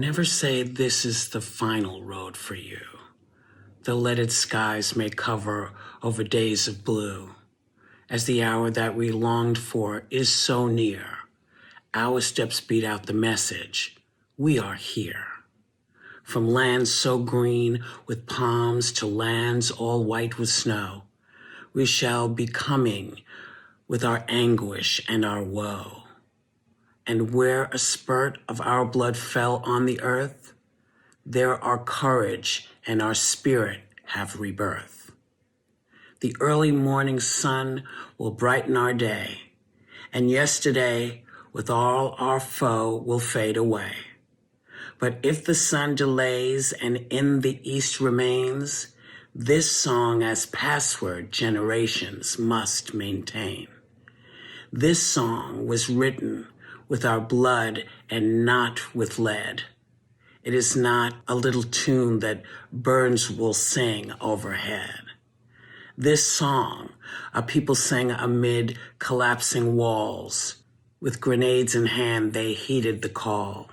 Never say this is the final road for you. The leaded skies may cover over days of blue. As the hour that we longed for is so near, our steps beat out the message, we are here. From lands so green with palms to lands all white with snow, we shall be coming with our anguish and our woe. And where a spurt of our blood fell on the earth, there our courage and our spirit have rebirth. The early morning sun will brighten our day, and yesterday with all our foe will fade away. But if the sun delays and in the east remains, this song as password generations must maintain. This song was written with our blood and not with lead. It is not a little tune that birds will sing overhead. This song, a people sang amid collapsing walls. With grenades in hand, they heeded the call.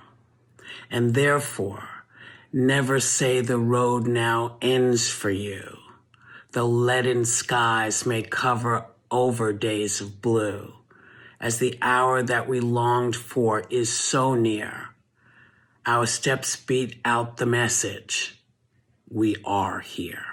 And therefore, never say the road now ends for you. The leaden skies may cover over days of blue. As the hour that we longed for is so near, our steps beat out the message, we are here.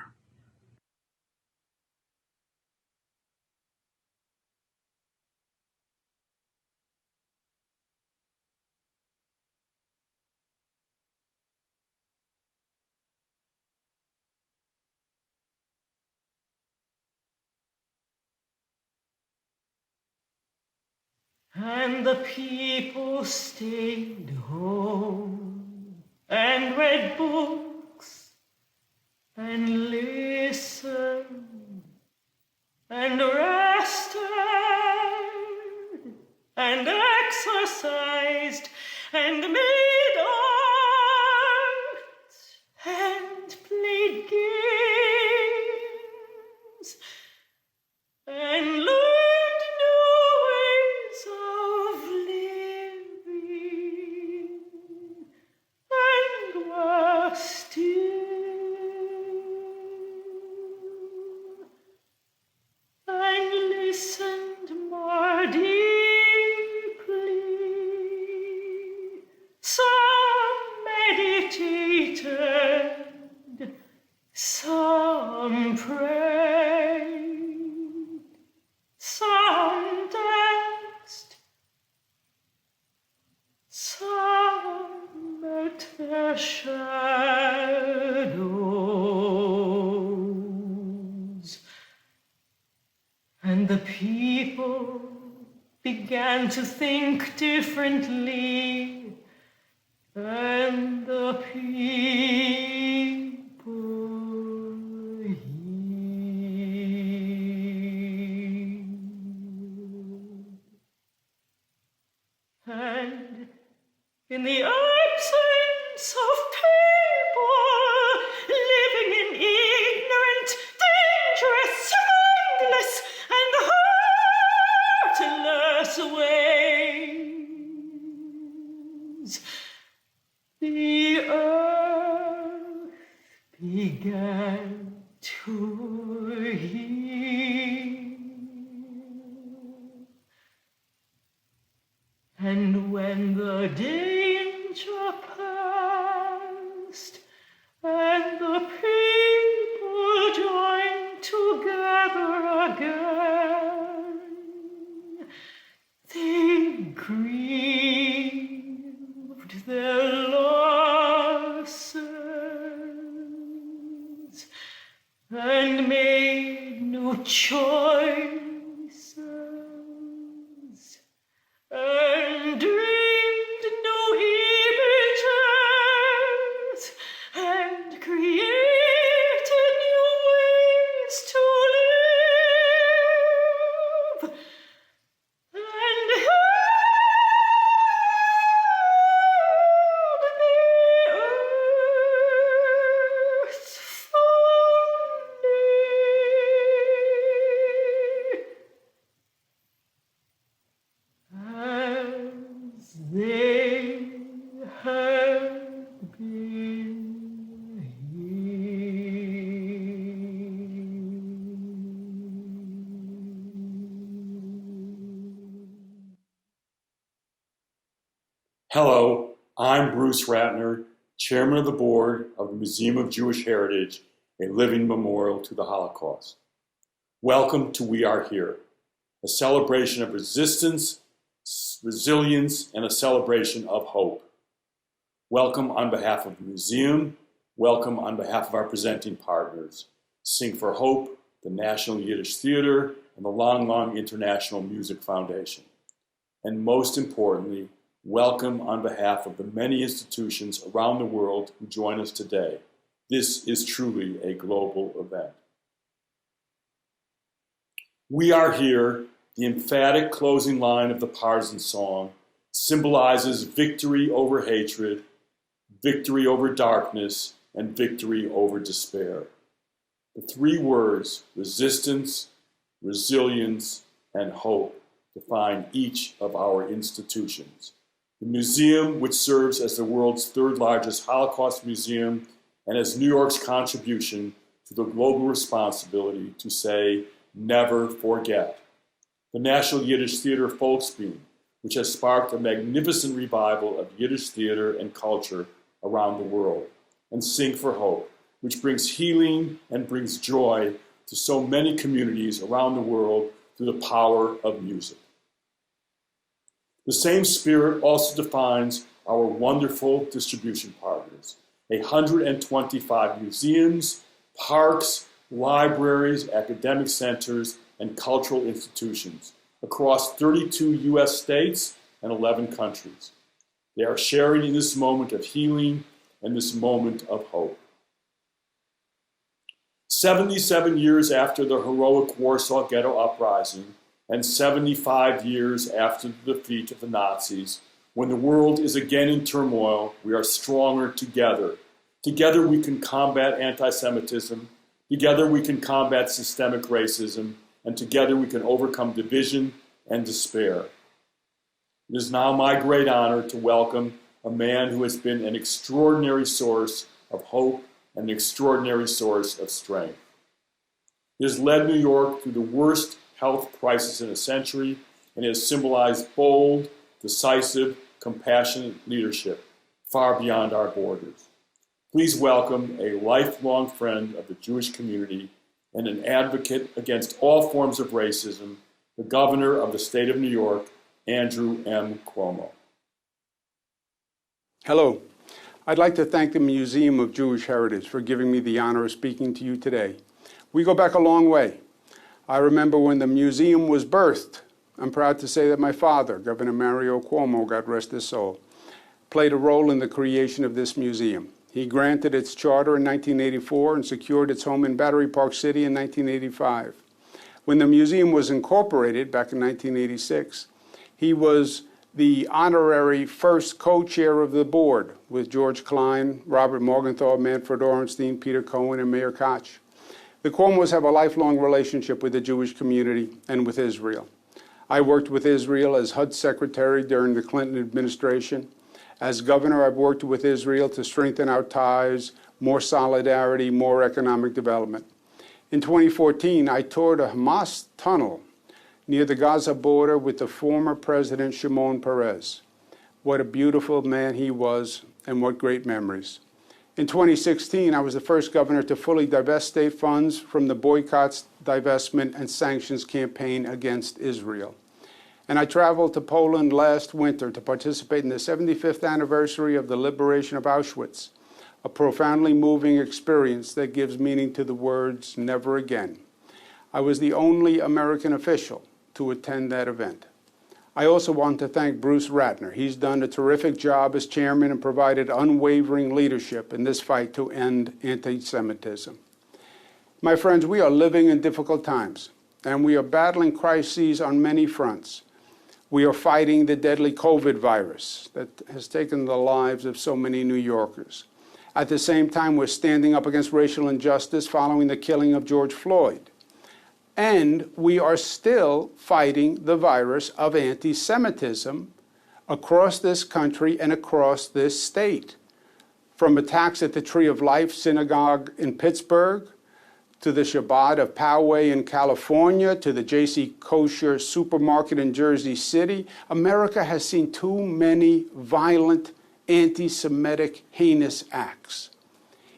And the people stayed home and read books and listened and rested and exercised and made art and played games and learned new ways of living and were still and listened more deeply. Some meditated, some prayed, some danced, some met their shadows. And the people began to think differently, and the people healed. And in the absence of people living in ignorant, dangerous, mindless, and heartless ways, the earth began to heal. And when the danger passed and the people joined together again, they grieved their losses and made no choices and dreamed new images and created new ways to live and held the earth firmly Hello, I'm Bruce Ratner, Chairman of the Board of the Museum of Jewish Heritage, a living memorial to the Holocaust. Welcome to We Are Here, a celebration of resistance, resilience, and a celebration of hope. Welcome on behalf of the museum. Welcome on behalf of our presenting partners, Sing for Hope, the National Yiddish Theater, and the Long Long International Music Foundation. And most importantly, welcome on behalf of the many institutions around the world who join us today. This is truly a global event. We Are Here, the emphatic closing line of the Partisan Song, symbolizes victory over hatred, victory over darkness, and victory over despair. The three words, resistance, resilience, and hope, define each of our institutions. The museum, which serves as the world's third largest Holocaust museum and as New York's contribution to the global responsibility to say, never forget. The National Yiddish Theater Volksbühne, which has sparked a magnificent revival of Yiddish theater and culture around the world. And Sing for Hope, which brings healing and brings joy to so many communities around the world through the power of music. The same spirit also defines our wonderful distribution partners, 125 museums, parks, libraries, academic centers, and cultural institutions across 32 U.S. states and 11 countries. They are sharing in this moment of healing and this moment of hope. 77 years after the heroic Warsaw Ghetto Uprising, and 75 years after the defeat of the Nazis, when the world is again in turmoil, we are stronger together. Together we can combat antisemitism, together we can combat systemic racism, and together we can overcome division and despair. It is now my great honor to welcome a man who has been an extraordinary source of hope and an extraordinary source of strength. He has led New York through the worst health crisis in a century and has symbolized bold, decisive, compassionate leadership far beyond our borders. Please welcome a lifelong friend of the Jewish community and an advocate against all forms of racism, the governor of the state of New York, Andrew M. Cuomo. Hello. I'd like to thank the Museum of Jewish Heritage for giving me the honor of speaking to you today. We go back a long way. I remember when the museum was birthed. I'm proud to say that my father, Governor Mario Cuomo, God rest his soul, played a role in the creation of this museum. He granted its charter in 1984 and secured its home in Battery Park City in 1985. When the museum was incorporated back in 1986, he was the honorary first co-chair of the board with George Klein, Robert Morgenthau, Manfred Orenstein, Peter Cohen, and Mayor Koch. The Cuomos have a lifelong relationship with the Jewish community and with Israel. I worked with Israel as HUD secretary during the Clinton administration. As governor, I've worked with Israel to strengthen our ties, more solidarity, more economic development. In 2014, I toured a Hamas tunnel near the Gaza border with the former President Shimon Peres. What a beautiful man he was, and what great memories. In 2016, I was the first governor to fully divest state funds from the boycotts, divestment, and sanctions campaign against Israel. And I traveled to Poland last winter to participate in the 75th anniversary of the liberation of Auschwitz, a profoundly moving experience that gives meaning to the words, never again. I was the only American official to attend that event. I also want to thank Bruce Ratner. He's done a terrific job as chairman and provided unwavering leadership in this fight to end anti-Semitism. My friends, we are living in difficult times, and we are battling crises on many fronts. We are fighting the deadly COVID virus that has taken the lives of so many New Yorkers. At the same time, we're standing up against racial injustice following the killing of George Floyd. And we are still fighting the virus of anti-Semitism across this country and across this state. From attacks at the Tree of Life synagogue in Pittsburgh, to the Shabbat of Poway in California, to the J.C. Kosher supermarket in Jersey City, America has seen too many violent, anti-Semitic, heinous acts.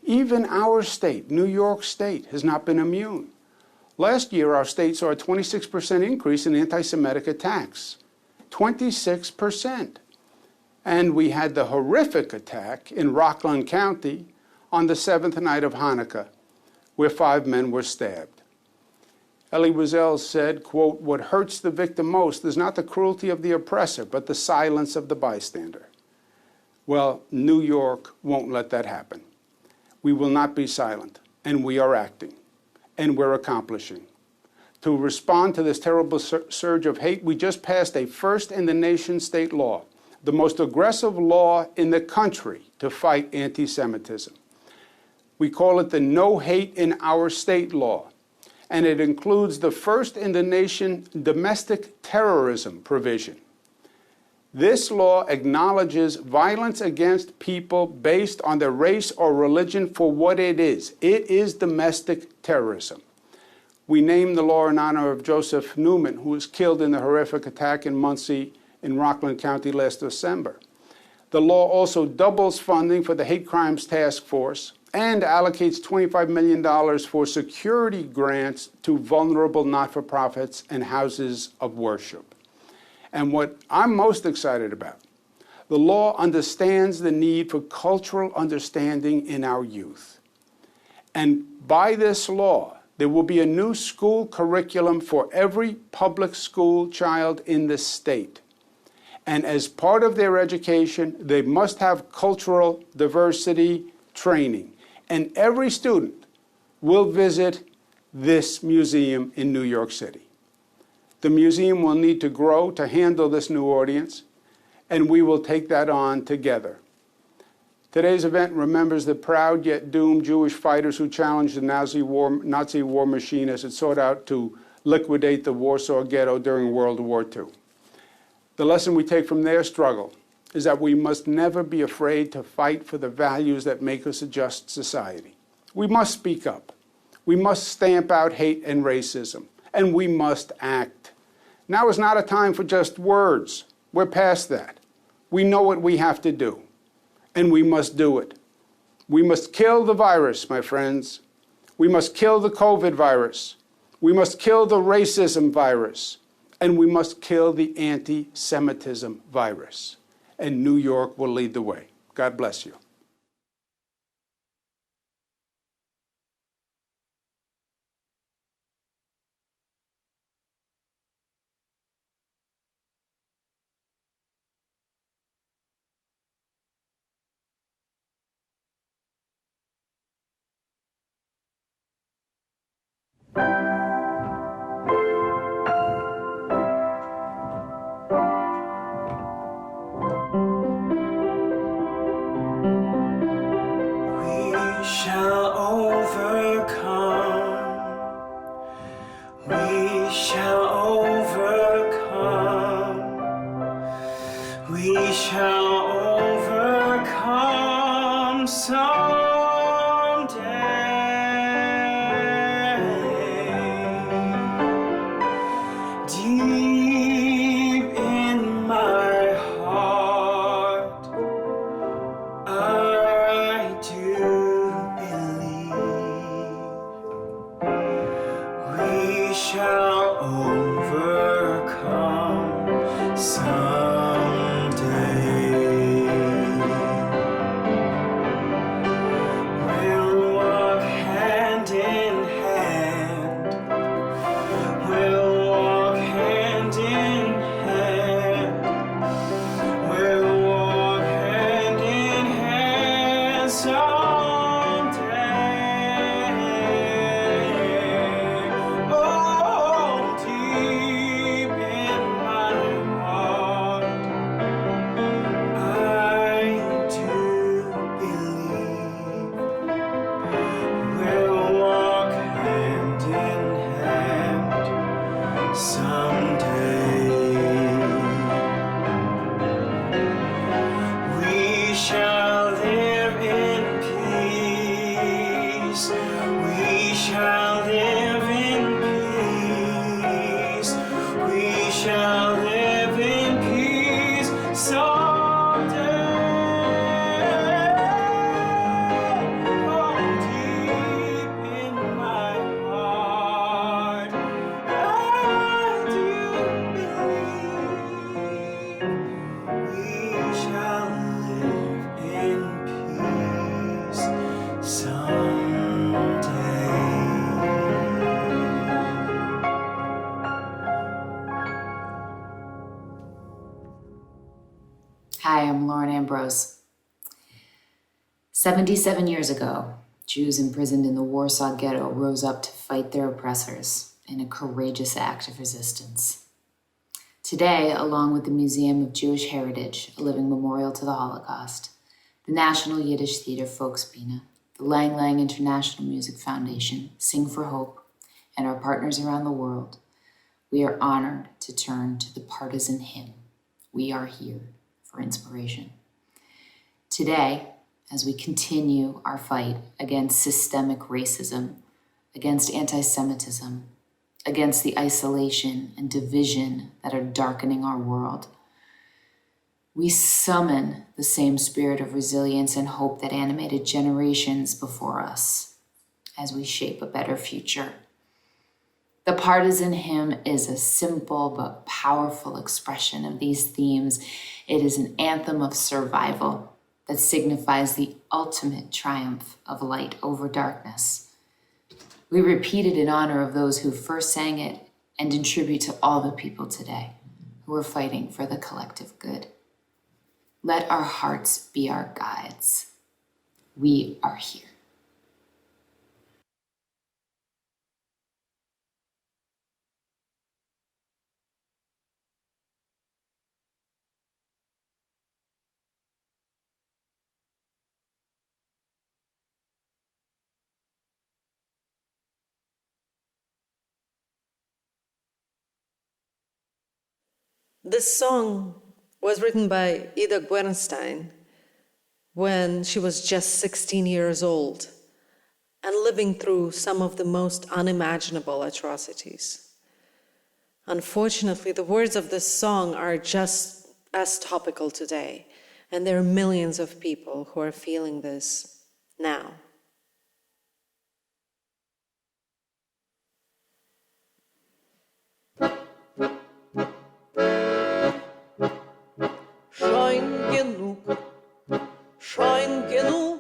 Even our state, New York State, has not been immune. Last year, our state saw a 26% increase in anti-Semitic attacks. 26%. And we had the horrific attack in Rockland County on the seventh night of Hanukkah, where 5 men were stabbed. Elie Wiesel said, quote, "What hurts the victim most is not the cruelty of the oppressor, but the silence of the bystander." Well, New York won't let that happen. We will not be silent, and we are acting, and we're accomplishing. To respond to this terrible surge of hate, we just passed a first-in-the-nation state law, the most aggressive law in the country to fight anti-Semitism. We call it the No Hate in Our State law, and it includes the first-in-the-nation domestic terrorism provision. This law acknowledges violence against people based on their race or religion for what it is. It is domestic terrorism. We named the law in honor of Joseph Newman, who was killed in the horrific attack in Muncie in Rockland County last December. The law also doubles funding for the Hate Crimes Task Force and allocates $25 million for security grants to vulnerable not-for-profits and houses of worship. And what I'm most excited about, the law understands the need for cultural understanding in our youth. And by this law, there will be a new school curriculum for every public school child in the state. And as part of their education, they must have cultural diversity training. And every student will visit this museum in New York City. The museum will need to grow to handle this new audience, and we will take that on together. Today's event remembers the proud yet doomed Jewish fighters who challenged the Nazi war machine as it sought out to liquidate the Warsaw Ghetto during World War II. The lesson we take from their struggle is that we must never be afraid to fight for the values that make us a just society. We must speak up. We must stamp out hate and racism, and we must act. Now is not a time for just words. We're past that. We know what we have to do, and we must do it. We must kill the virus, my friends. We must kill the COVID virus. We must kill the racism virus. And we must kill the anti-Semitism virus. And New York will lead the way. God bless you. We shall overcome someday. Deep in my heart, I do believe we shall overcome someday. We'll walk hand in hand. We'll walk hand in hand. We'll walk hand in hand someday. Oh, deep in my heart, I do believe we'll walk hand in hand someday. We shall live in peace. We shall 77 years ago, Jews imprisoned in the Warsaw Ghetto rose up to fight their oppressors in a courageous act of resistance. Today, along with the Museum of Jewish Heritage, a living memorial to the Holocaust, the National Yiddish Theater Volksbühne, the Lang Lang International Music Foundation, Sing for Hope, and our partners around the world, we are honored to turn to the partisan hymn, We Are Here, for inspiration. Today, as we continue our fight against systemic racism, against antisemitism, against the isolation and division that are darkening our world, we summon the same spirit of resilience and hope that animated generations before us as we shape a better future. The partisan hymn is a simple but powerful expression of these themes. It is an anthem of survival that signifies the ultimate triumph of light over darkness. We repeat it in honor of those who first sang it and in tribute to all the people today who are fighting for the collective good. Let our hearts be our guides. We are here. This song was written by Ida Bernstein when she was just 16 years old and living through some of the most unimaginable atrocities. Unfortunately, the words of this song are just as topical today, and there are millions of people who are feeling this now. Scheun genug,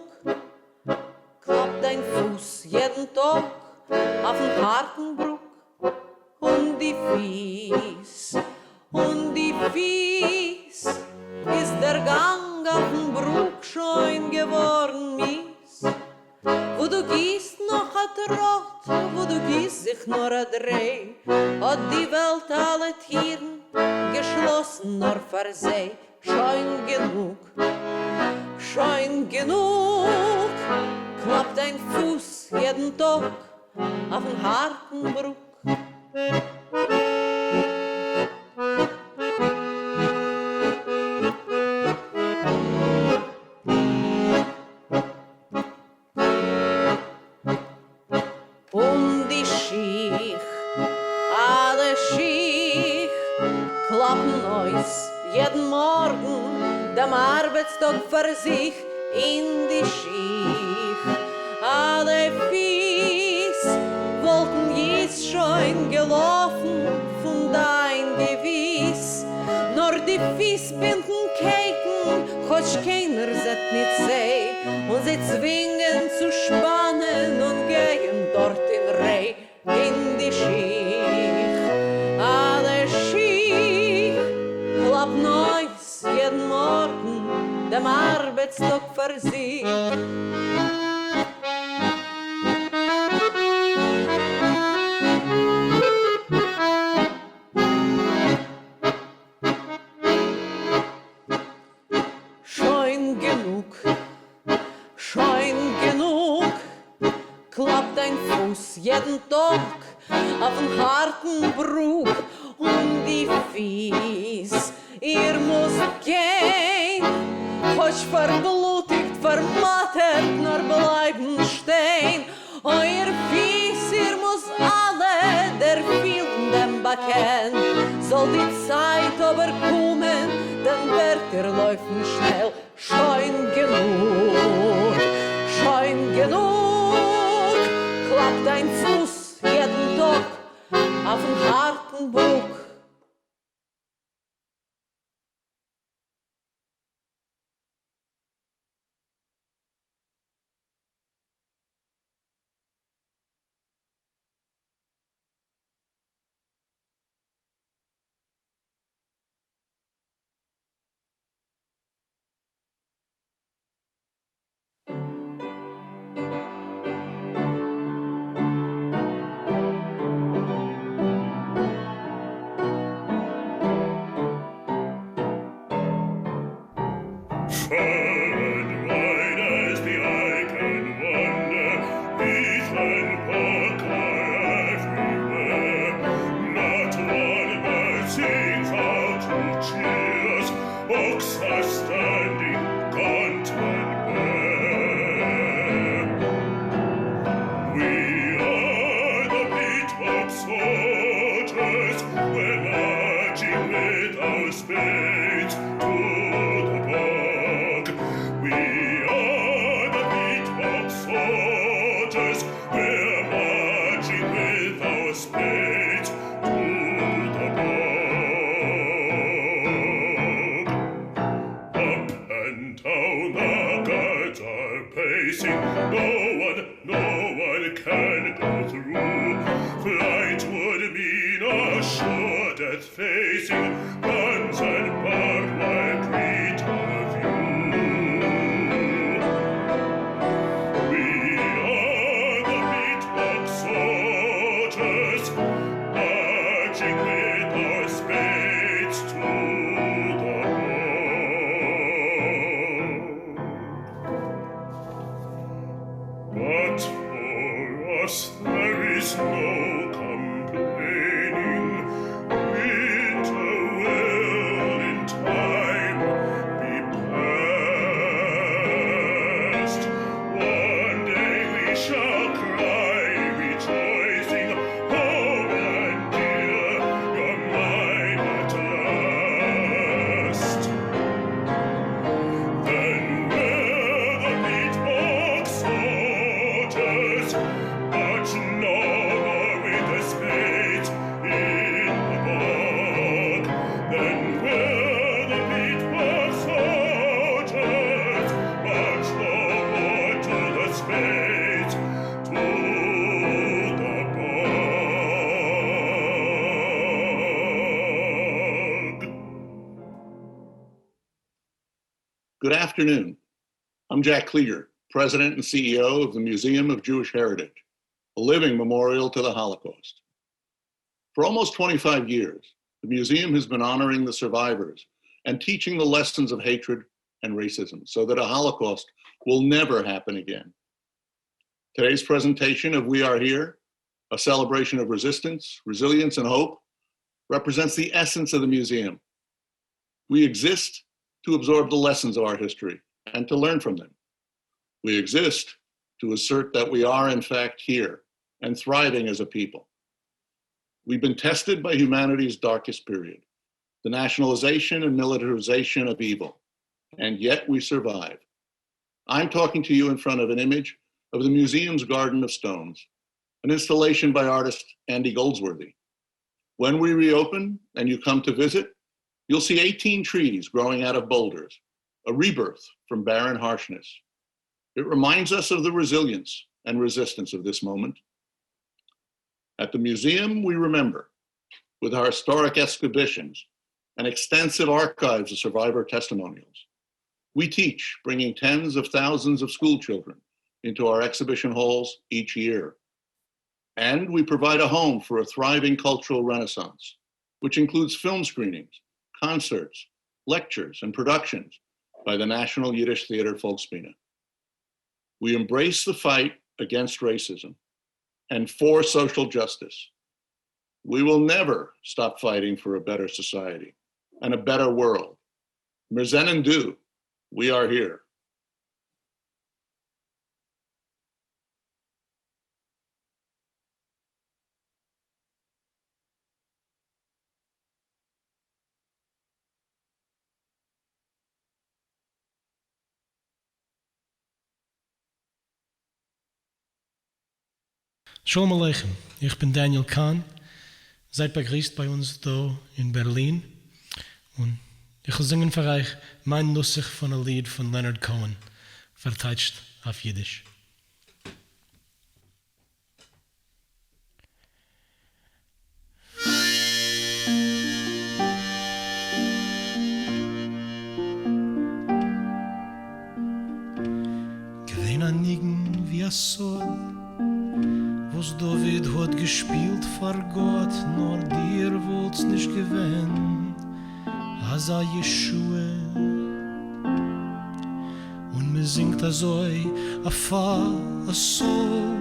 klapp dein Fuß jeden Tag auf den harten Bruck und die Fies ist der Gang auf den Bruck scheun geworden mies. Wo du gehst noch a Trott, wo du gehst sich nur a Dreh, hat die Welt alle Tieren geschlossen nur für sie. Scheun genug, klapp dein Fuß jeden Tag auf den harten Bruck. Die Schiech, alle Schiech, klappen uns jeden Morgen, dem Arbeitstag für sich in die Schiech. Alle Fies wollten jetzt schon gelaufen von dein Gewiss, nur die Fies binden Keken, hoch keiner sieht nicht seh, und sie zwingen zu spannen und gehen dort in Reh, in die Schiech. Alle Schiech klappt Neues jeden Morgen, dem Arbeitstag für sich. Scheun genug, klappt dein Fuß jeden Tag auf den harten Bruch und die Fies, ihr müsst gehen, hoch verblutigt, vermattet, nur bleiben stehen. Euer Fies, ihr müsst alle der Fehlenden bekennen, soll die Zeit aber kommen, dann wird ihr laufen schnell. Scheun genug, klappt dein Fuß jeden Tag auf den harten Bruch. spades to the bog. We are the beatbox soldiers, we're marching with our spades to the bog. Up and down the guards are pacing, no one can go through. Flight would mean a sure death facing, guns and barbed wire greet our view. We are the beatbox soldiers, marching with our spades to the bog. But for us there is no complaining. Winter will in time be past. One day we shall cry rejoicing, homeland dear, you're mine at last. Then we're the beatbox soldiers, march no more with the spades in the bog. Then we're the beatbox soldiers, march no more to the spades, to the bog. Good afternoon. I'm Jack Klieger, President and CEO of the Museum of Jewish Heritage, a living memorial to the Holocaust. For almost 25 years, the museum has been honoring the survivors and teaching the lessons of hatred and racism so that a Holocaust will never happen again. Today's presentation of We Are Here, a celebration of resistance, resilience, and hope, represents the essence of the museum. We exist to absorb the lessons of our history and to learn from them. We exist to assert that we are in fact here and thriving as a people. We've been tested by humanity's darkest period, the nationalization and militarization of evil, and yet we survive. I'm talking to you in front of an image of the museum's Garden of Stones, an installation by artist Andy Goldsworthy. When we reopen and you come to visit, you'll see 18 trees growing out of boulders, a rebirth from barren harshness. It reminds us of the resilience and resistance of this moment. At the museum, we remember, with our historic exhibitions and extensive archives of survivor testimonials. We teach, bringing tens of thousands of school children into our exhibition halls each year. And we provide a home for a thriving cultural renaissance, which includes film screenings, concerts, lectures, and productions by the National Yiddish Theater Folkspiele. We embrace the fight against racism and for social justice. We will never stop fighting for a better society and a better world. Merzen du, we are here. Shalom Aleichem, ich bin Daniel Kahn. Seid begrüßt bei uns da in Berlin. Und ich will singen für euch mein Nussach von einem Lied von Leonard Cohen, verteidigt auf Yiddish. Gewinn an Nigen wie ein Sohn, was David hat gespielt vor Gott, nur dir wollt's nicht gewinn, als a Yeshua. Und mir singt a Zoi, a Fa, a Sol,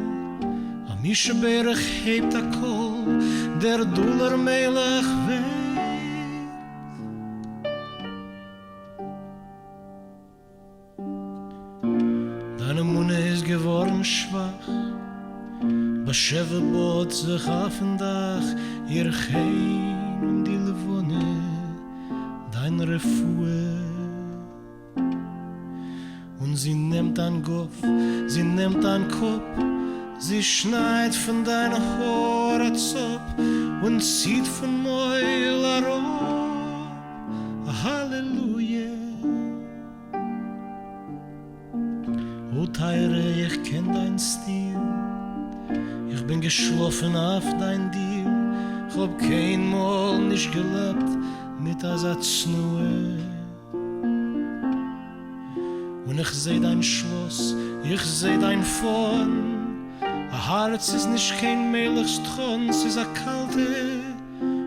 a Mische Berech hebt a Kol, der Duller Melech weht. Deine Munde ist geworden schwach, Basheva bot sich auf den Dach, ihr Chein die Levone, von Refuhe. Und sie nimmt an Guff, sie nimmt an Kopf, sie schneit von deiner Haare zop und zieht von Meul herab. Halleluja. O Teire, ich kenn dein Stil, ich bin geschlafen auf dein Deal, ich hab kein Mal nicht gelebt mit Asatsnue. Und ich seh dein Schloss, ich seh dein Vorn, a Herz ist nicht kein Melechstron, es ist a kalte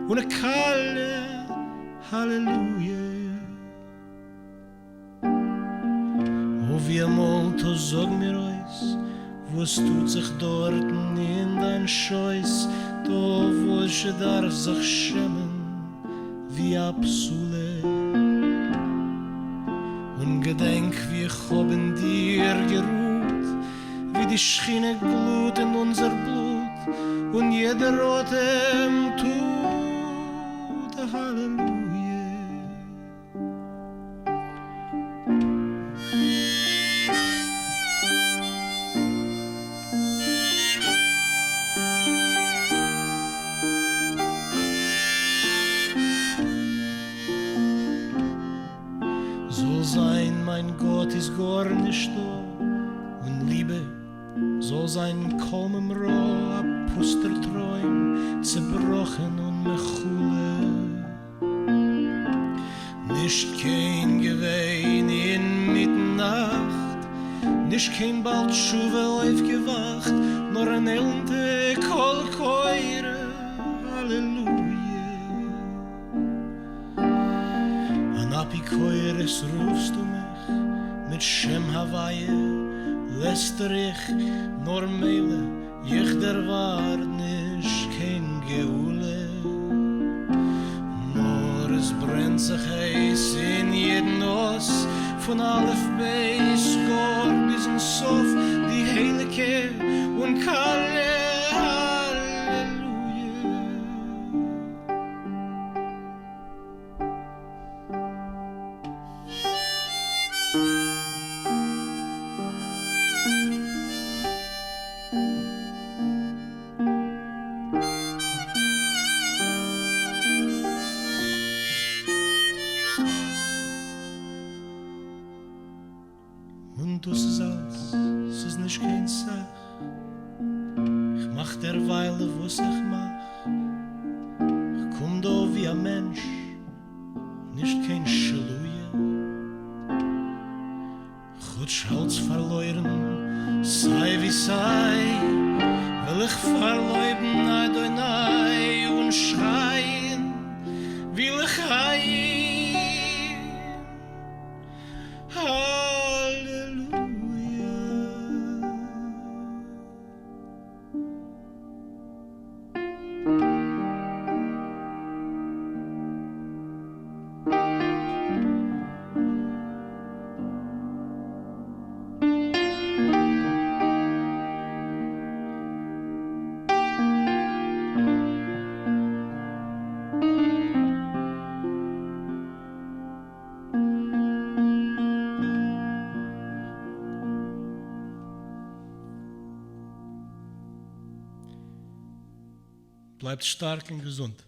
und a kalle Halleluja. O wie amol, to sag mir eus, was tut sich dort in dein Scheuß, to wo ich darf sich schämen wie a Psule. Und gedenk, wie ich hab in dir geruht, wie die Schiene Blut in unser Blut und jeder Atem tut a Halleluja. Soll sein, mein Gott ist gar nicht da, und Liebe soll sein kaum im Roh, a Pusterträum, zerbrochen und mechule. Nicht kein Gewein in Mitternacht, nicht kein bald Schuwe aufgewacht, nur ein elende Kolkeure, Halleluja. An Apikoires rufst du mich, mit Shem Hawaii läster ich, nur Meile, ich der war nicht kein Geule. Nur es brennt sich heiß in jeden Oss, von Aleph bis Gor bis in Sof, die Heilige und kalle das ist alles, es ist nicht kein Sach. Ich mach derweile, was ich mach. Ich komm da wie ein Mensch, nicht kein Schaluje. Chutsch Hals verloren, sei wie sei, will ich verleuden, Adonai, und schreien, will ich heim. Bleibt stark und gesund.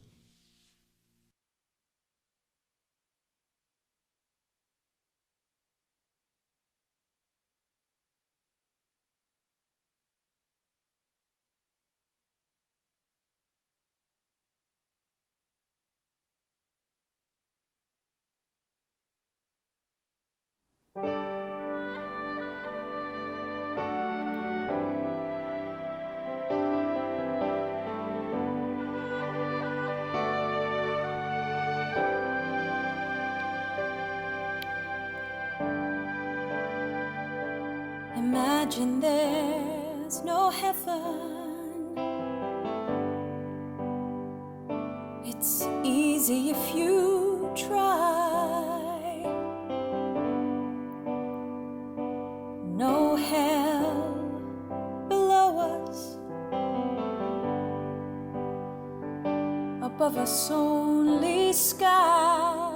Imagine there's no heaven. It's easy if you try. No hell below us, above us only sky.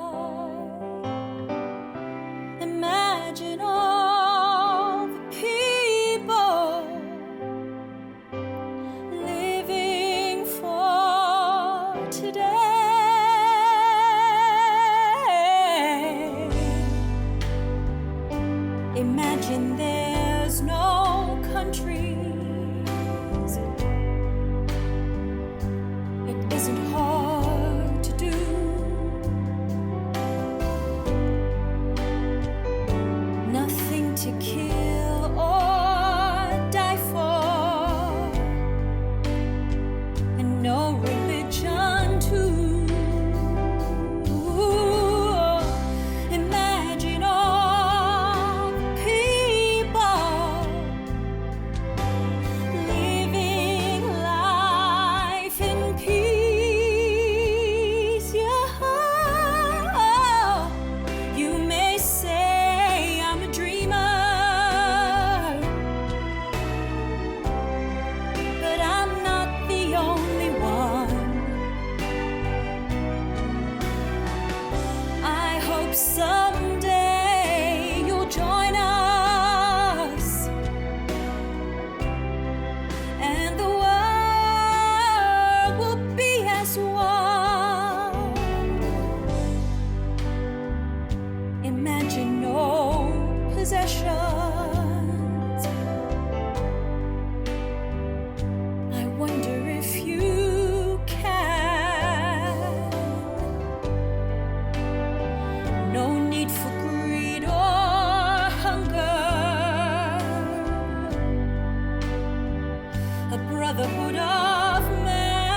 brotherhood of man.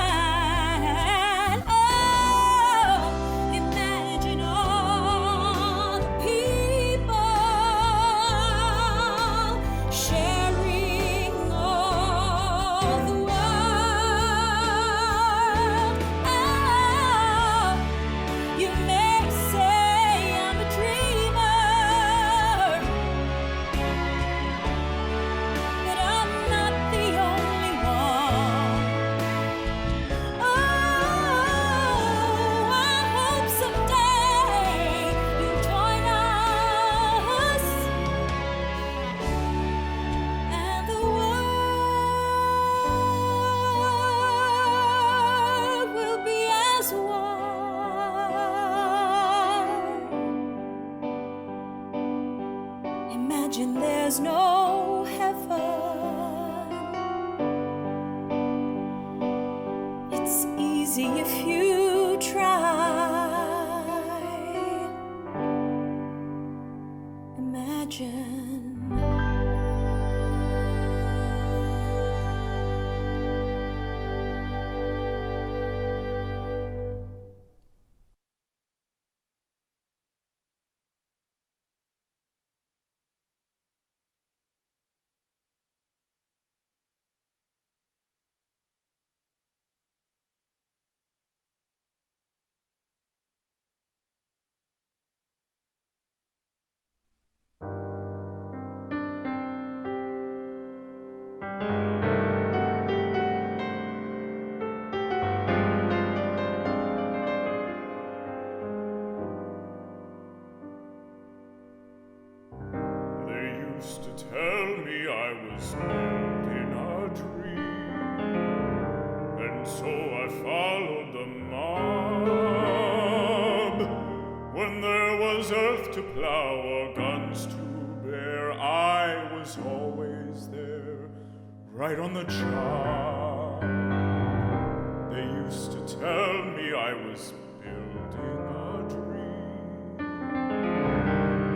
Oh, imagine all the people sharing all the world. Oh, you may say I'm a dreamer, but I'm not the only one. Oh, I hope someday you'll join us, and the world will be as one. Imagine there's no heaven. It's easy if you try. Imagine. They used to tell me I was built in a dream, and so I followed the mob. When there was earth to plow or guns to bear, I was always there, right on the job. They used to tell me I was built in a dream,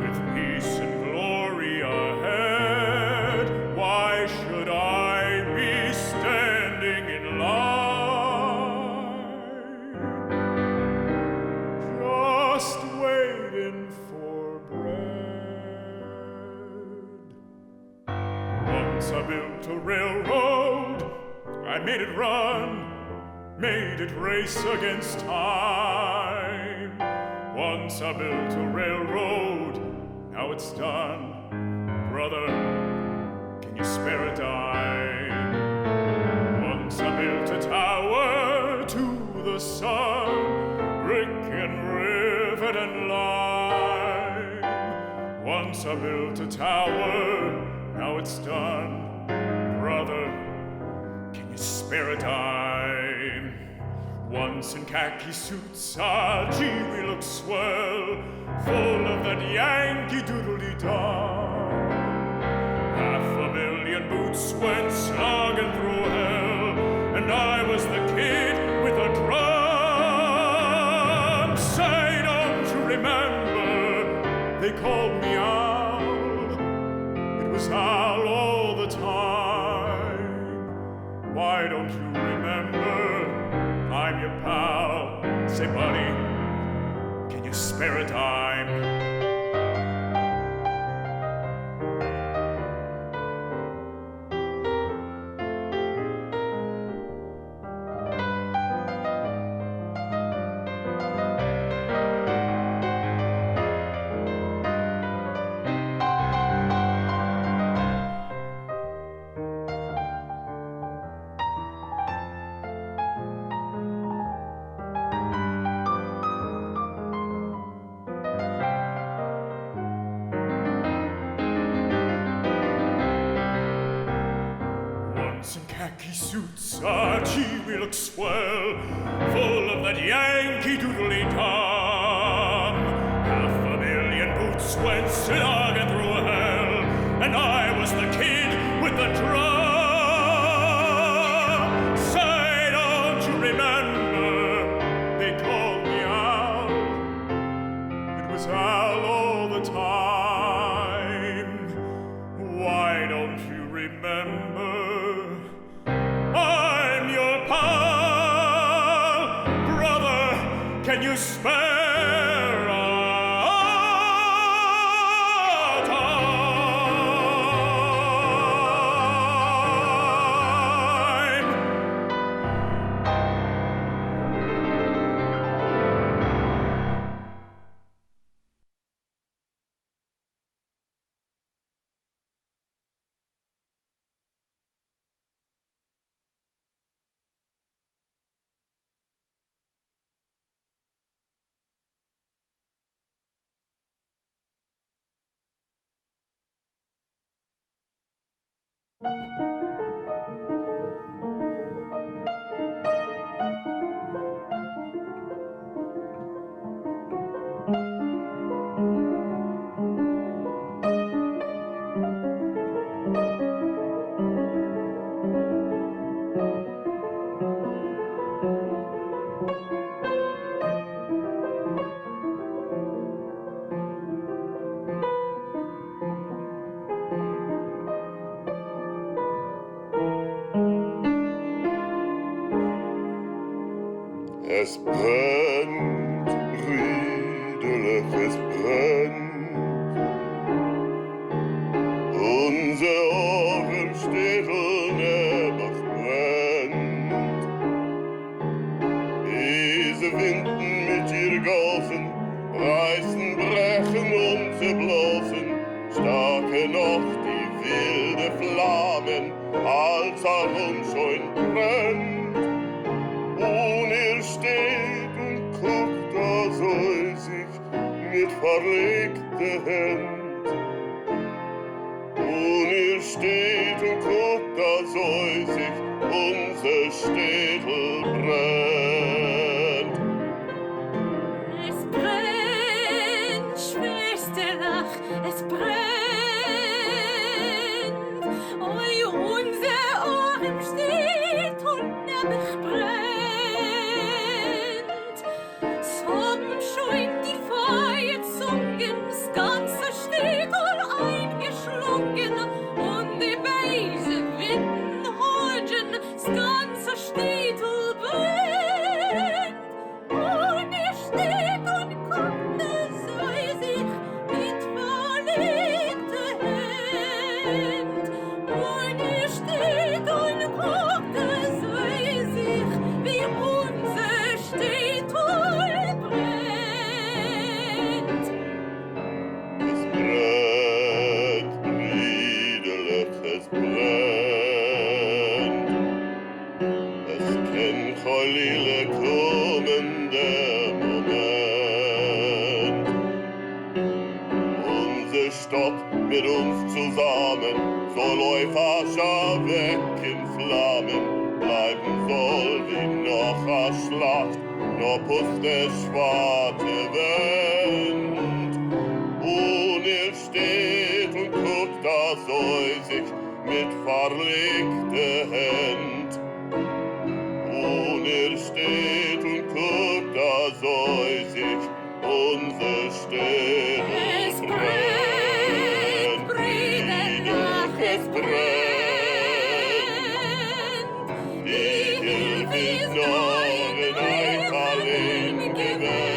with peace and glory ahead. Why should I be standing in line, just waiting for bread? Once I built a railroad, I made it run, made it race against time. Once I built a railroad, now it's done. Brother, can you spare a dime? Once I built a tower to the sun, brick and rivet and lime. Once I built a tower, now it's done. Brother, can you spare a dime? Once in khaki suits, ah, gee, we look swell, full of that Yankee doodly-dum. 500,000 boots went slogging through hell, and I was the kid with a drum. Say, don't you remember, they called me Al. It was Al all the time. Why don't you remember, I'm your pal. Say, buddy, can you spare a dime? Khaki suits, ah, gee, we look swell, full of that Yankee doodly-dum. 500,000 boots went slogging through hell, and I was the kid with the drum. Say, don't you remember, they called me Al. It was Al all the time. Why don't you remember, can you spare a time? Es brennt, brüderlich, es brennt. Unser Orgelstädtel nebach brennt. Diese Winden mit ihr Gaufen reißen, brechen zerblasen. Starke noch die wilde Flammen, als uns schon brennt. Und steht und guckt da so sich mit verlegter Hand. Und steht und guckt da so sich unser Städtel brennt. Es brennt, Schwesterach, es brennt. Oi, unser Ohren steht und nebach brennt. Und die Beise Winden horchen, das ganze Städtel brennt. Und steht und guckt, sei sich mit verlegter Hand. Und steht und guckt, sei sich, wie unser Städtel brennt. Es brennt, es kann Cholile kommen der Moment. Unsere Stadt mit uns zusammen soll Euphascha weg in Flammen bleiben soll wie noch a Schlacht, nur Puss der schwarze Wind. Und steht und guckt, da soll sich mit verlegter Hand. Und steht und guckt, da soll sich unser Städtel brennt. Brüder, es brennt. Die Hilfe ist noch in ein Verleben gewählt.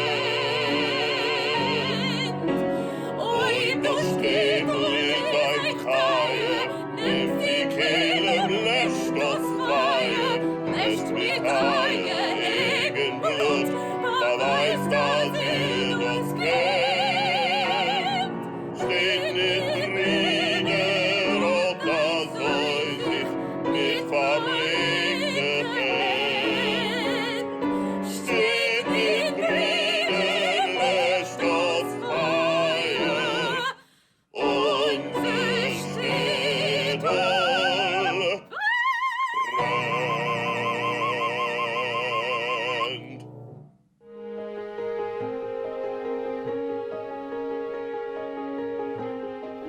Oi, das Städtel ist ein Keil, nimmt die Kehle, löscht das Feuer, löscht mit euer eigen Blut, beweist, dass ihr uns kennt. Steht nicht Brüder, ob das soll sich mit verlegter Hand. Steht nicht Brüder, löscht das Feuer, unser Städtel brennt.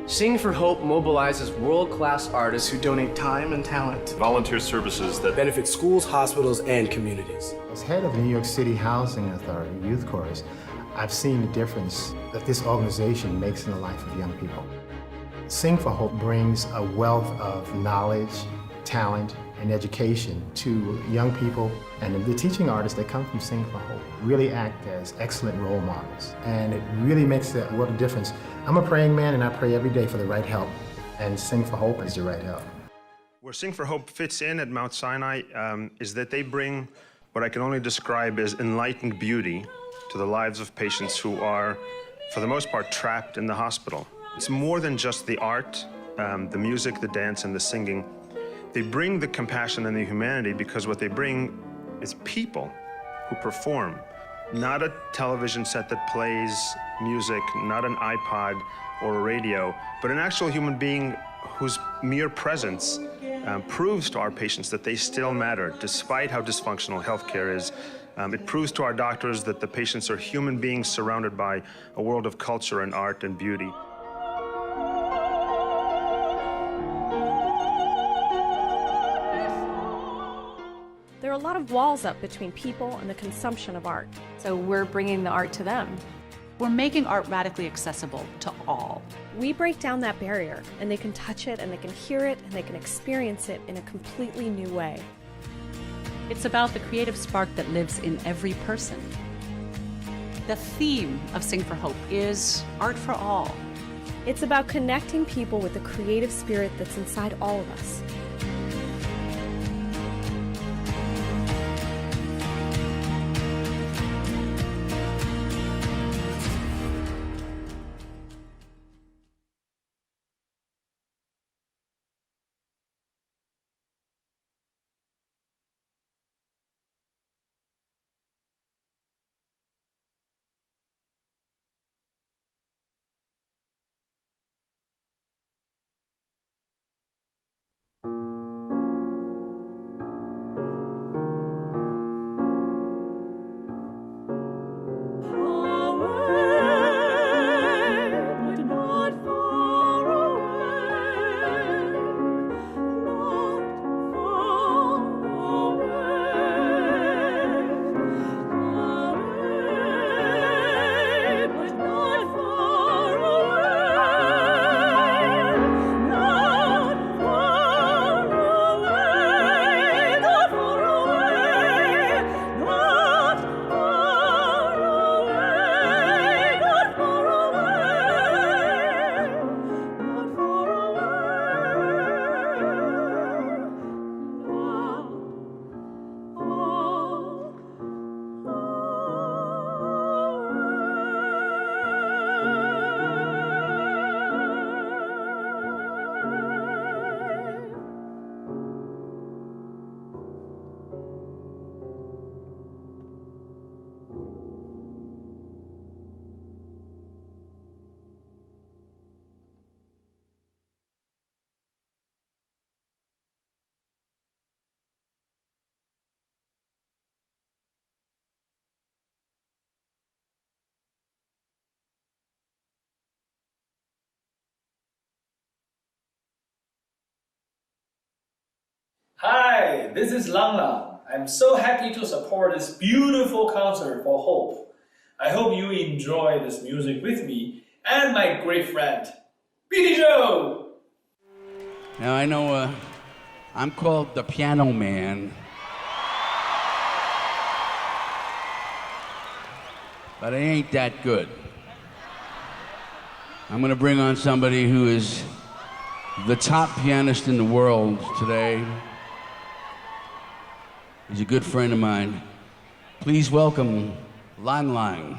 Sing for Hope mobilizes world-class artists who donate time and talent. Volunteer services that benefit schools, hospitals, and communities. As head of the New York City Housing Authority Youth Chorus, I've seen the difference that this organization makes in the life of young people. Sing for Hope brings a wealth of knowledge, talent, and education to young people, and the teaching artists that come from Sing for Hope really act as excellent role models, and it really makes a world of difference. I'm a praying man, and I pray every day for the right help, and Sing for Hope is the right help. Where Sing for Hope fits in at Mount Sinai is that they bring what I can only describe as enlightened beauty to the lives of patients who are, for the most part, trapped in the hospital. It's more than just the art, the music, the dance, and the singing. They bring the compassion and the humanity because what they bring is people who perform. Not a television set that plays music, not an iPod or a radio, but an actual human being whose mere presence proves to our patients that they still matter, despite how dysfunctional healthcare is. It proves to our doctors that the patients are human beings surrounded by a world of culture and art and beauty. There are a lot of walls up between people and the consumption of art. So we're bringing the art to them. We're making art radically accessible to all. We break down that barrier, and they can touch it, and they can hear it, and they can experience it in a completely new way. It's about the creative spark that lives in every person. The theme of Sing for Hope is art for all. It's about connecting people with the creative spirit that's inside all of us. Hi, this is Lang Lang. I'm so happy to support this beautiful concert for Hope. I hope you enjoy this music with me and my great friend, Billy Joe! Now I know I'm called the Piano Man, but I ain't that good. I'm gonna bring on somebody who is the top pianist in the world today. He's a good friend of mine. Please welcome Lang Lang.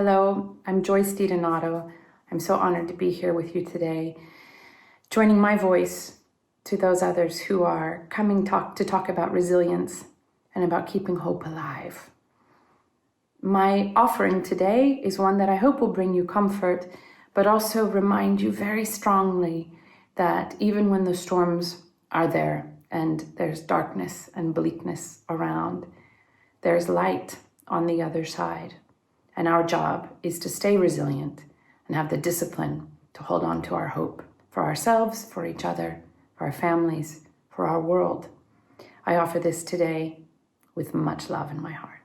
Hello, I'm Joyce DiDonato. I'm so honored to be here with you today, joining my voice to those others who are coming to talk about resilience and about keeping hope alive. My offering today is one that I hope will bring you comfort, but also remind you very strongly that even when the storms are there and there's darkness and bleakness around, there's light on the other side. And our job is to stay resilient and have the discipline to hold on to our hope for ourselves, for each other, for our families, for our world. I offer this today with much love in my heart.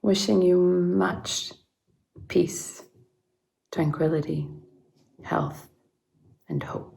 Wishing you much peace, tranquility, health, and hope.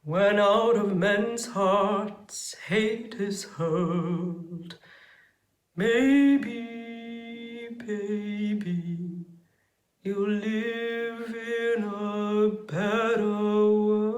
When out of men's hearts hate is hurled, maybe, baby, you'll live in a better world.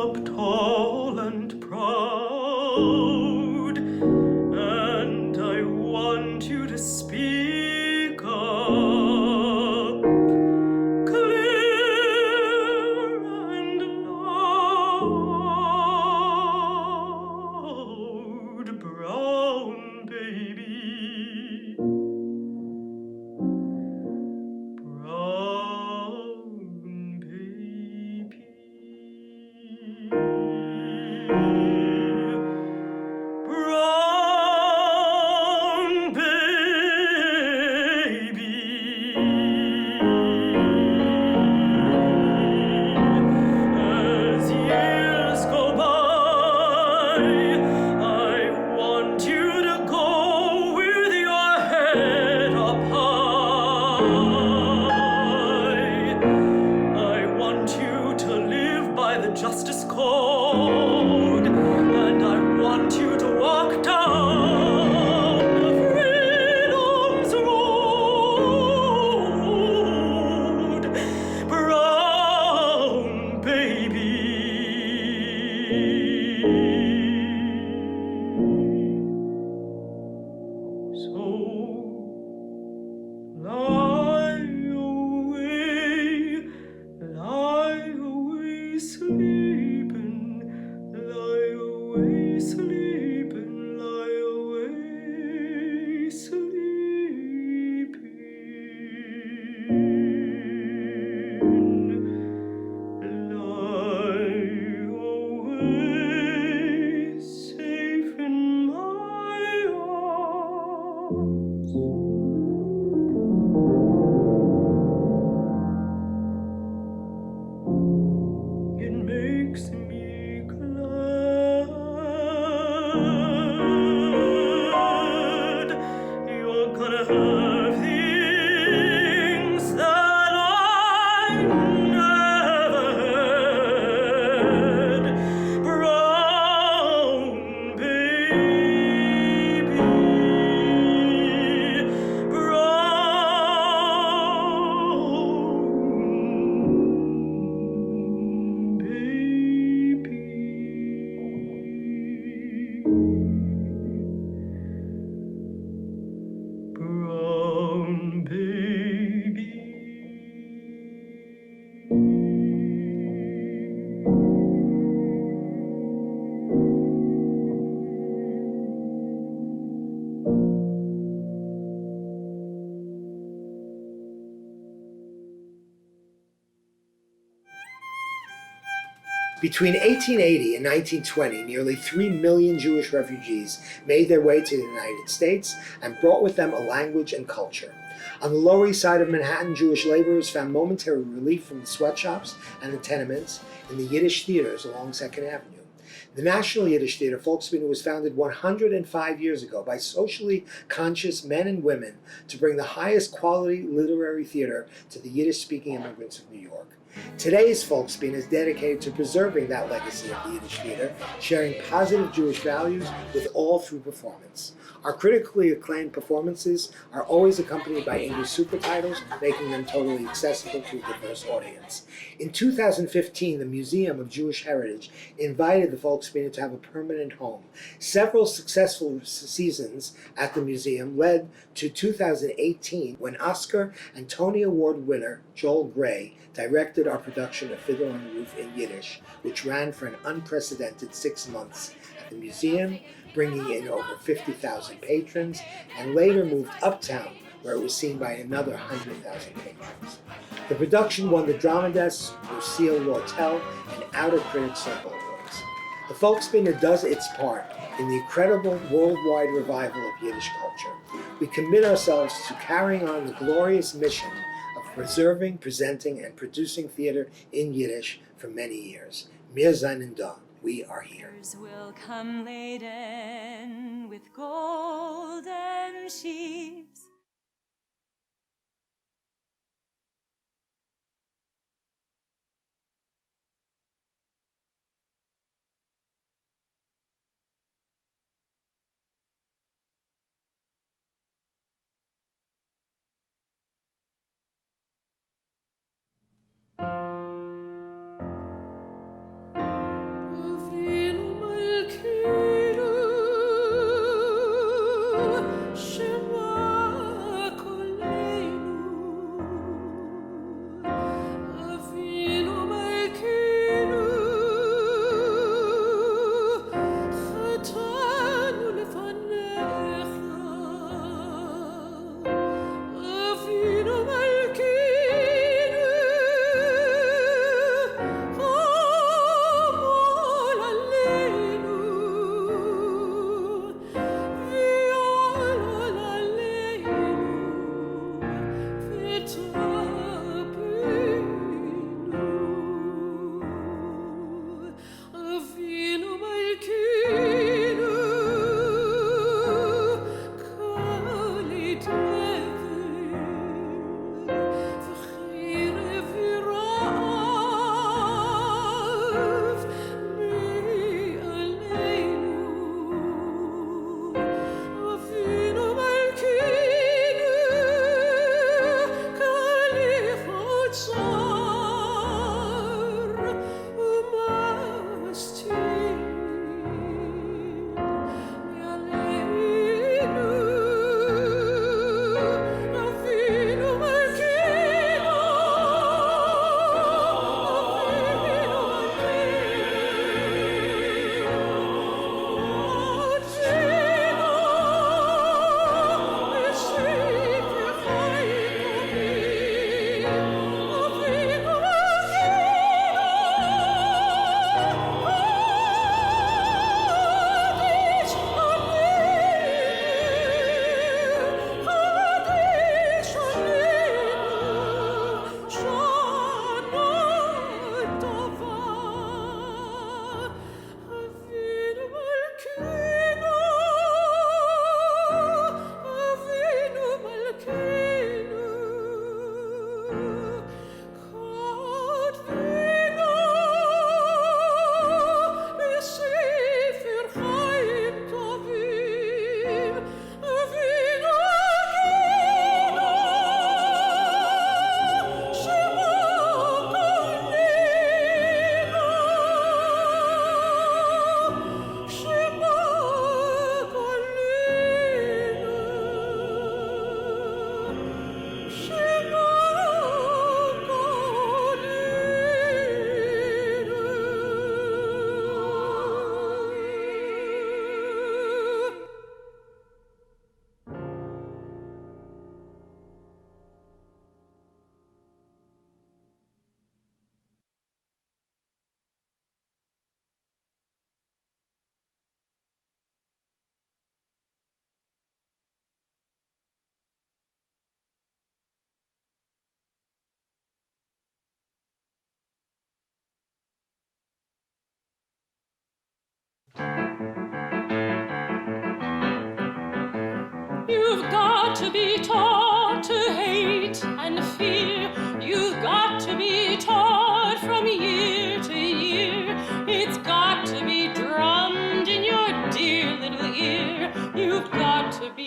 up tall and proud, and I want you to speak up clear and loud, brown baby. Brown baby. Brown baby. As years go by, I want you to go with your head up high. I want you to live by the justice code, and I want you to walk down freedom's road, brown baby. So lie away, sleeping, lie away, sleeping, lie away, sleeping, lie away, safe in my arms. It makes me glad you're gonna have things that I never had, brown baby, brown baby. Brown baby. Between 1880 and 1920, nearly 3 million Jewish refugees made their way to the United States and brought with them a language and culture. On the Lower East Side of Manhattan, Jewish laborers found momentary relief from the sweatshops and the tenements in the Yiddish theaters along 2nd Avenue. The National Yiddish Theater Volksbühne was founded 105 years ago by socially conscious men and women to bring the highest quality literary theater to the Yiddish-speaking immigrants of New York. Today's Volksbühne is dedicated to preserving that legacy of the Yiddish theater, sharing positive Jewish values with all through performance. Our critically acclaimed performances are always accompanied by English supertitles, making them totally accessible to a diverse audience. In 2015, the Museum of Jewish Heritage invited the Volksbühne to have a permanent home. Several successful seasons at the museum led to 2018, when Oscar and Tony Award winner Joel Grey directed our production of Fiddler on the Roof in Yiddish, which ran for an unprecedented 6 months at the museum, bringing in over 50,000 patrons, and later moved uptown, where it was seen by another 100,000 patrons. The production won the Drama Desk, Lucille Lortel, and Outer Critics Circle Awards. The Volksbühne does its part in the incredible worldwide revival of Yiddish culture. We commit ourselves to carrying on the glorious mission of preserving, presenting, and producing theater in Yiddish for many years. Wir seinen da. We are here. Will come laden with golden sheaves.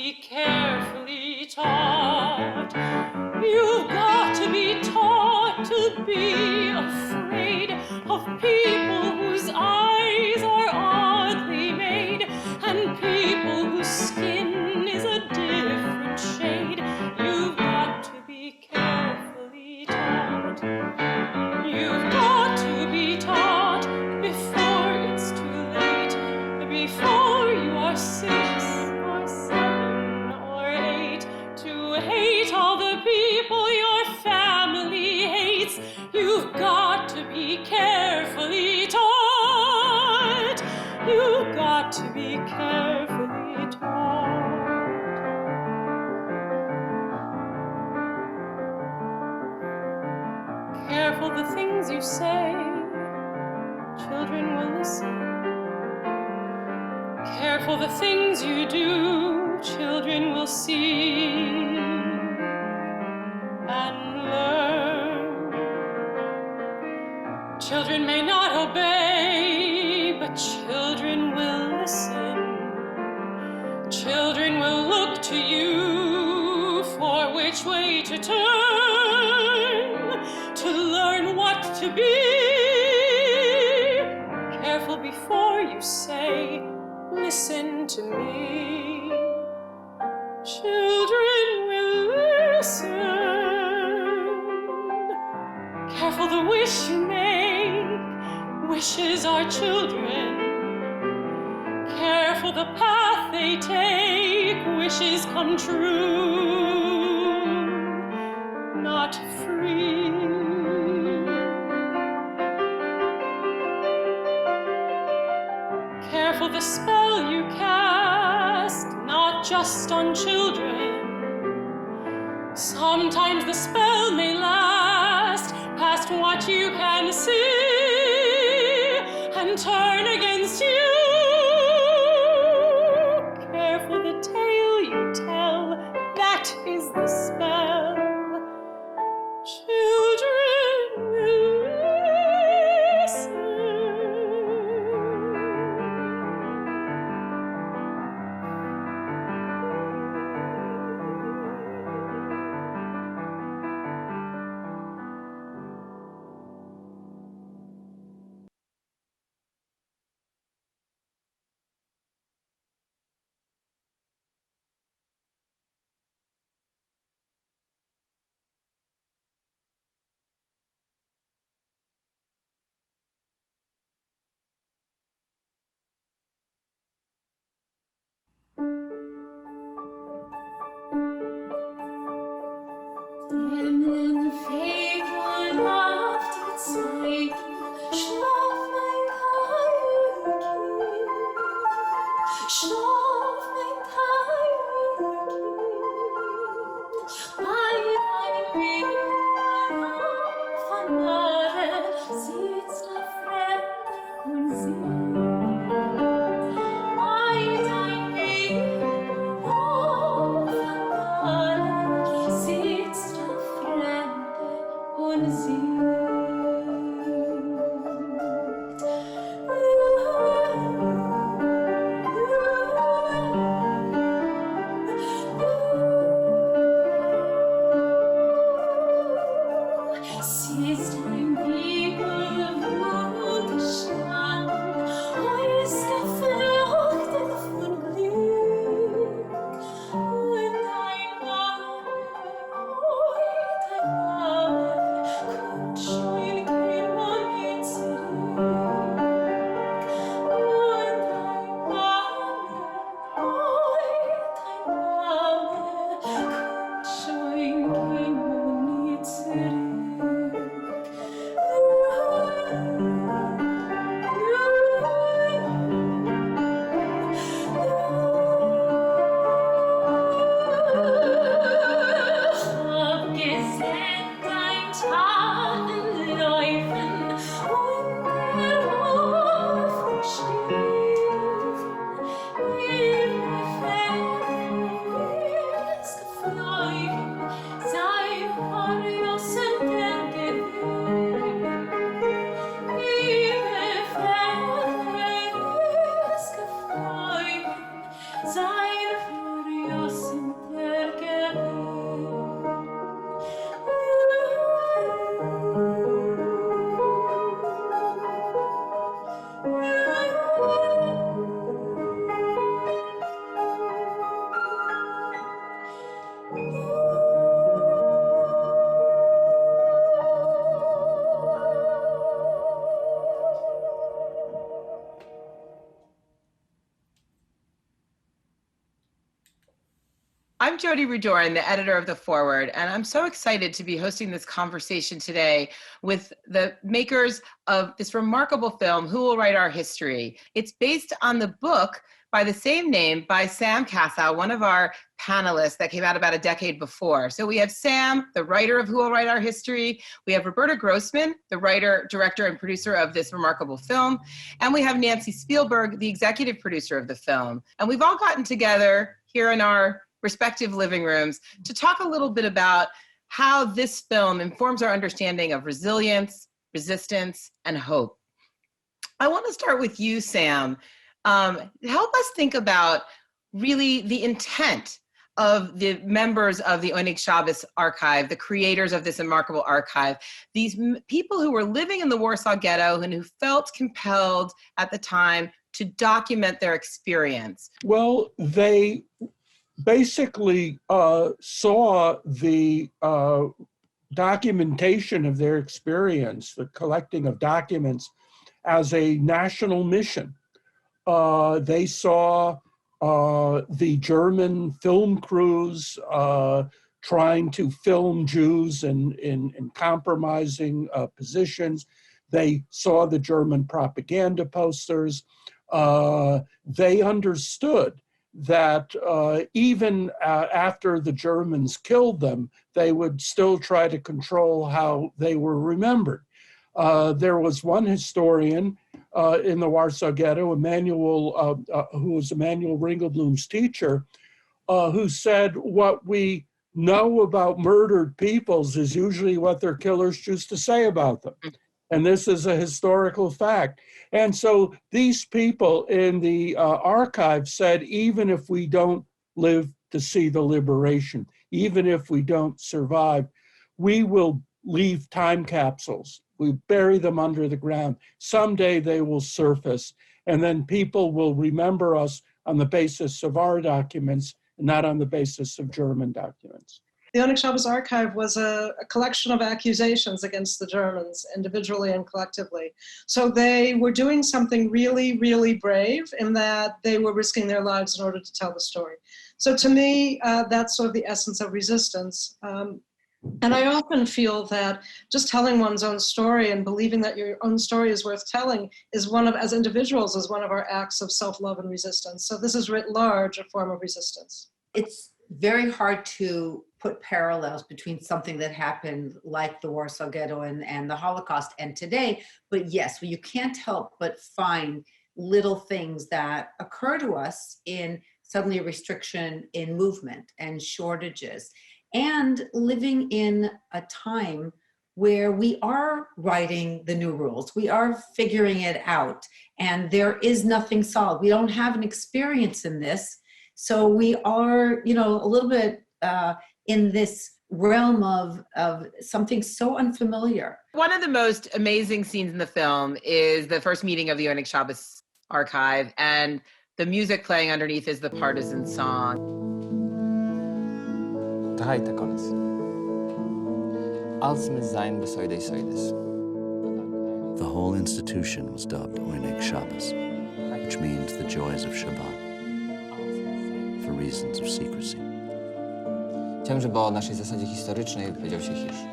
be carefully taught. You've got to be taught to be afraid of people whose eyes are oddly made and people whose skin is a different shade. You've got to be carefully taught. You've got to be taught before it's too late, before you are 6 or 7 or 8, to hate all the people your family hates. You've got to be carefully taught. You've got to be carefully taught. Careful the things you say, children will listen. Careful the things you do, children will see and learn. Children may not obey, but children will listen. Children will look to you for which way to turn, to learn what to be. Careful before you say, listen to me. Children will listen. Careful the wish you make. Wishes are children. Careful the path they take. Wishes come true, not free. Careful the spell you cast, not just on children. Sometimes the spell may last past what you can see and turn against you. Careful the tale you tell, that is the spell. Children will listen. Im Februar nacht die Zeit, schlaf mein Teilkind, schlaf mein Teilkind, bei deinem Weg von Nahe sitzt der Fremde und singt, bei deinem Weg von Nahe sitzt der Fremde und singt. I'm Jody Rudorn, the editor of The Forward, and I'm so excited to be hosting this conversation today with the makers of this remarkable film, Who Will Write Our History? It's based on the book by the same name by Sam Cassow, one of our panelists that came out about a decade before. So we have Sam, the writer of Who Will Write Our History. We have Roberta Grossman, the writer, director, and producer of this remarkable film. And we have Nancy Spielberg, the executive producer of the film. And we've all gotten together here in our respective living rooms to talk a little bit about how this film informs our understanding of resilience, resistance, and hope. I want to start with you, Sam. Help us think about really the intent of the members of the Oneg Shabbos archive, the creators of this remarkable archive, these people who were living in the Warsaw Ghetto and who felt compelled at the time to document their experience. Well, they basically saw the documentation of their experience, the collecting of documents, as a national mission. They saw the German film crews trying to film Jews in compromising positions. They saw the German propaganda posters. They understood that even after the Germans killed them, they would still try to control how they were remembered. There was one historian in the Warsaw Ghetto, who was Emanuel Ringelblum's teacher, who said, what we know about murdered peoples is usually what their killers choose to say about them. And this is a historical fact. And so these people in the archive said, even if we don't live to see the liberation, even if we don't survive, we will leave time capsules. We bury them under the ground. Someday they will surface, and then people will remember us on the basis of our documents, not on the basis of German documents. The Oneg Shabbos Archive was a collection of accusations against the Germans, individually and collectively. So they were doing something really, really brave in that they were risking their lives in order to tell the story. So to me, that's sort of the essence of resistance. And I often feel that just telling one's own story and believing that your own story is worth telling is as individuals, is one of our acts of self-love and resistance. So this is writ large a form of resistance. It's very hard to put parallels between something that happened like the Warsaw Ghetto and the Holocaust and today. But yes, well, you can't help but find little things that occur to us in suddenly a restriction in movement and shortages, and living in a time where we are writing the new rules. We are figuring it out, and there is nothing solid. We don't have an experience in this. So we are, a little bit in this realm of something so unfamiliar. One of the most amazing scenes in the film is the first meeting of the Oneg Shabbos archive, and the music playing underneath is the Partisan Song. Drei Takonis. Als me sein besoide soides. The whole institution was dubbed Oneg Shabbos, which means the joys of Shabbat, for reasons of secrecy. Chciałem, żeby o naszej zasadzie historycznej powiedział się Hirsch.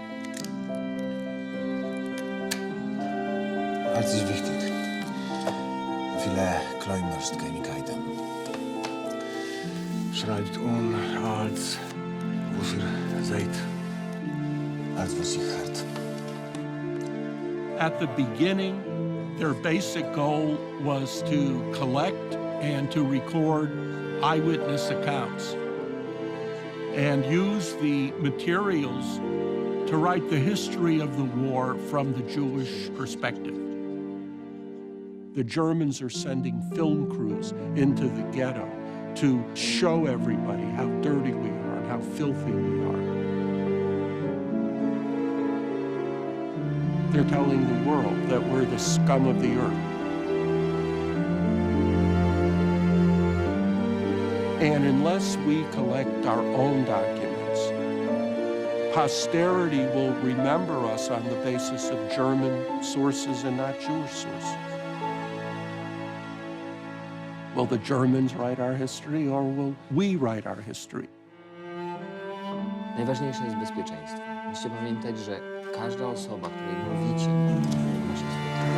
Alles ist wichtig. Viele Kleinmörstgeinigkeiten. Schreibt als was ihr seid, als was ihr hört. At the beginning, their basic goal was to collect and to record eyewitness accounts and use the materials to write the history of the war from the Jewish perspective. The Germans are sending film crews into the ghetto to show everybody how dirty we are and how filthy we are. They're telling the world that we're the scum of the earth. And unless we collect our own documents, posterity will remember us on the basis of German sources and not Jewish sources. Will the Germans write our history, or will we write our history? Najważniejsze jest bezpieczeństwo. Musicie pamiętać, że każda osoba, której mówicie, musi spotkać.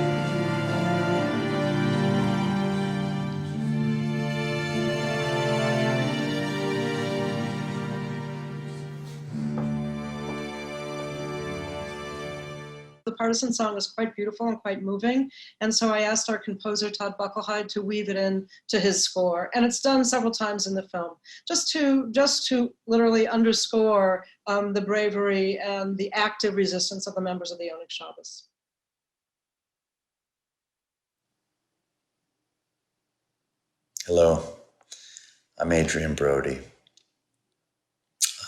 The Partisan Song is quite beautiful and quite moving, and so I asked our composer Todd Buckelhide to weave it in to his score, and it's done several times in the film, just to literally underscore the bravery and the active resistance of the members of the Oneg Shabbos. Hello, I'm Adrian Brody.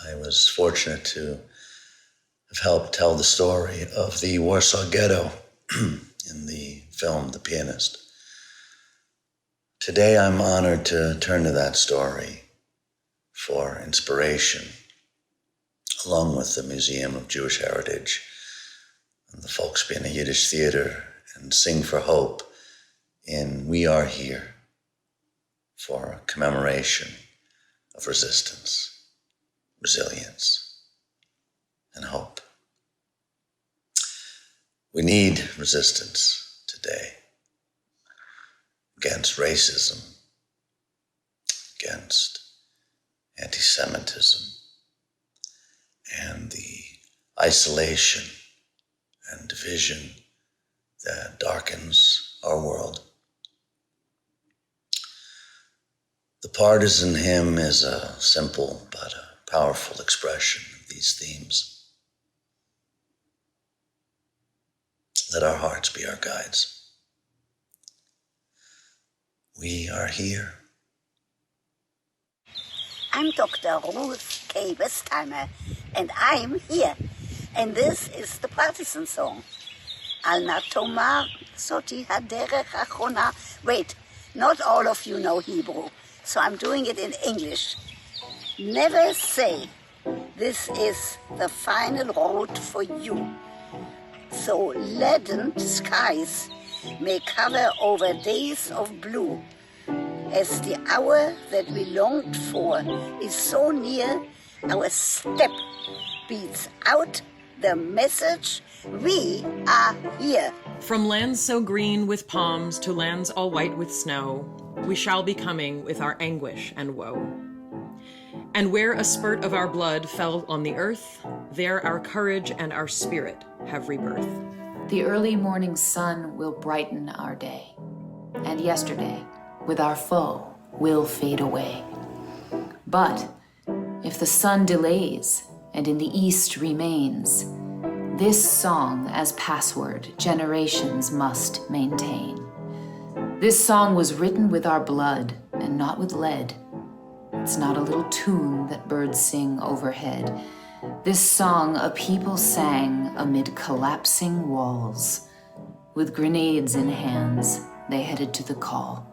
I was fortunate to have helped tell the story of the Warsaw Ghetto in the film The Pianist. Today I'm honored to turn to that story for inspiration, along with the Museum of Jewish Heritage and the Volksbühne Yiddish Theater, and Sing for Hope in We Are Here for a commemoration of resistance, resilience, and hope. We need resistance today against racism, against antisemitism, and the isolation and division that darkens our world. The Partisan hymn is a simple but a powerful expression of these themes. Let our hearts be our guides. We are here. I'm Dr. Ruth K. Westheimer, and I'm here. And this is the Partisan Song. Al na tomar soti haderech achona. Wait, not all of you know Hebrew, so I'm doing it in English. Never say, this is the final road for you. So leaden skies may cover over days of blue, as the hour that we longed for is so near, our step beats out the message, we are here. From lands so green with palms to lands all white with snow, we shall be coming with our anguish and woe. And where a spurt of our blood fell on the earth, there our courage and our spirit have rebirth. The early morning sun will brighten our day, and yesterday, with our foe, will fade away. But if the sun delays and in the east remains, this song as password generations must maintain. This song was written with our blood and not with lead. It's not a little tune that birds sing overhead. This song a people sang amid collapsing walls. With grenades in hands, they headed to the call.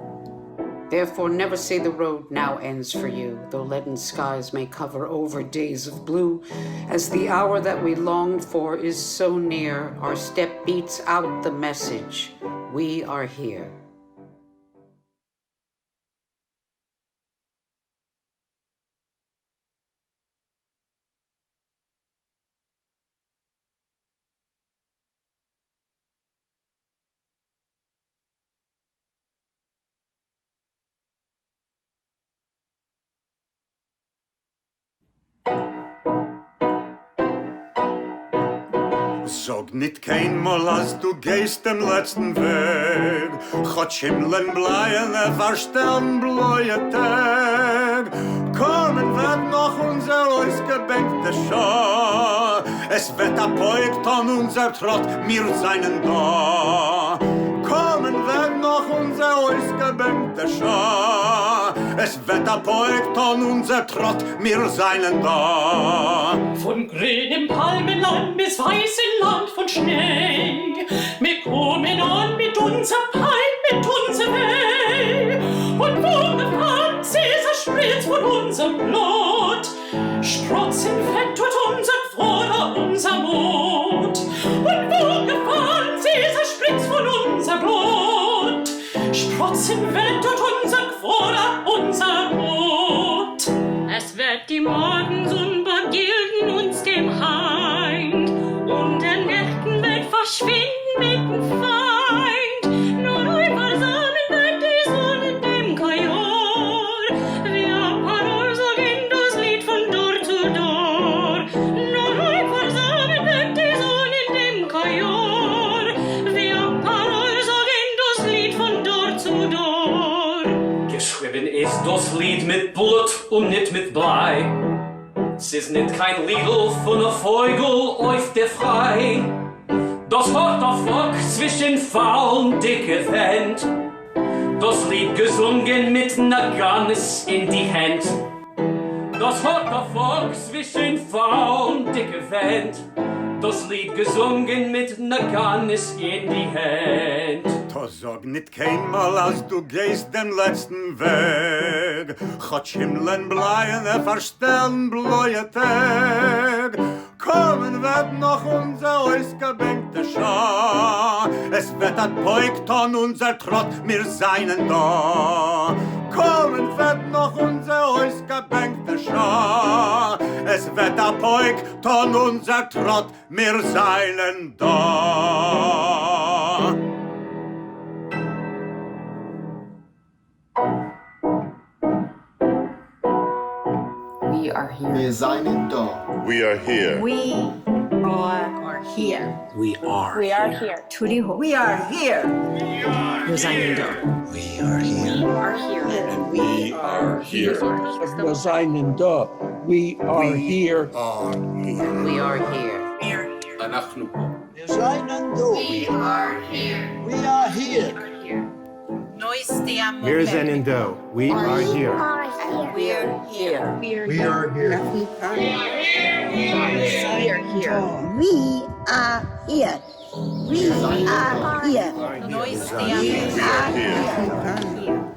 Therefore never say the road now ends for you, though leaden skies may cover over days of blue. As the hour that we longed for is so near, our step beats out the message, we are here. Sag nicht keinmal, als du gehst dem letzten Weg. Gott Himmeln bleien, verstellen bläue Tag. Kommen wird noch unser ausgebänkte Schau. Es wird abbeugt an unser Trott, wir seinen da. Kommen wird noch unser ausgebänkte Schau. Es wird abbeugt an unser Trott, wir seinen da. Von grünem Palmenland bis weißem Land von Schnee, wir kommen an mit unser Pein, mit unser Weh. Und wo gefahren Cäsar spritzt von unserem Blut, sprotzen fett tut unser Quoder, unser Mut. Und wo gefahren Cäsar spritzt von unser Blut, sprotzen fett tut unser Quoder, unser Mut. Es wird die Morgensonne vergelten uns dem Heind und der Nächten wird verschwinden mit dem Feind. Nur neu versammeln wird die Sonne dem Kajor. Wir Parol sagen das Lied von Dor zu Dor. Nur neu versammeln wird die Sonne dem Kajor. Wir Parol sagen das Lied von Dor zu Dor. Geschrieben ist das Lied mit Blut und nicht mit Blei. Es ist nicht kein Liedl von a Vogel auf der Frei. Das hat der Volk zwischen faul und dicke Wend. Das Lied gesungen mit ner Gannes in die Hand. Das hat der Volk zwischen faul und dicke Wend. Das Lied gesungen mit ner Gannes in die Hand. Da sag nicht keinmal, als du gehst den letzten Weg. Gott Himmeln bleien, verstellen bläue Tag. Kommen wird noch unser ausgebänkte Schar. Es wird ein Poik ton unser Trott, wir seien da. Kommen wird noch unser ausgebänkte Schar. Es wird ein Poik ton unser Trott, wir seien da. We are here. Wir seien da. We are here. We are here. We are. We are here. Turiho. We are here. Wir seien da. We are here. We are here. And we are here. Wir seien da. We are here. We are here. אנחנו פה. Wir seien da. We are here. We are here. Wir seien da. We are here. We are here. We are here. We are here. We are here. We are here. We are here.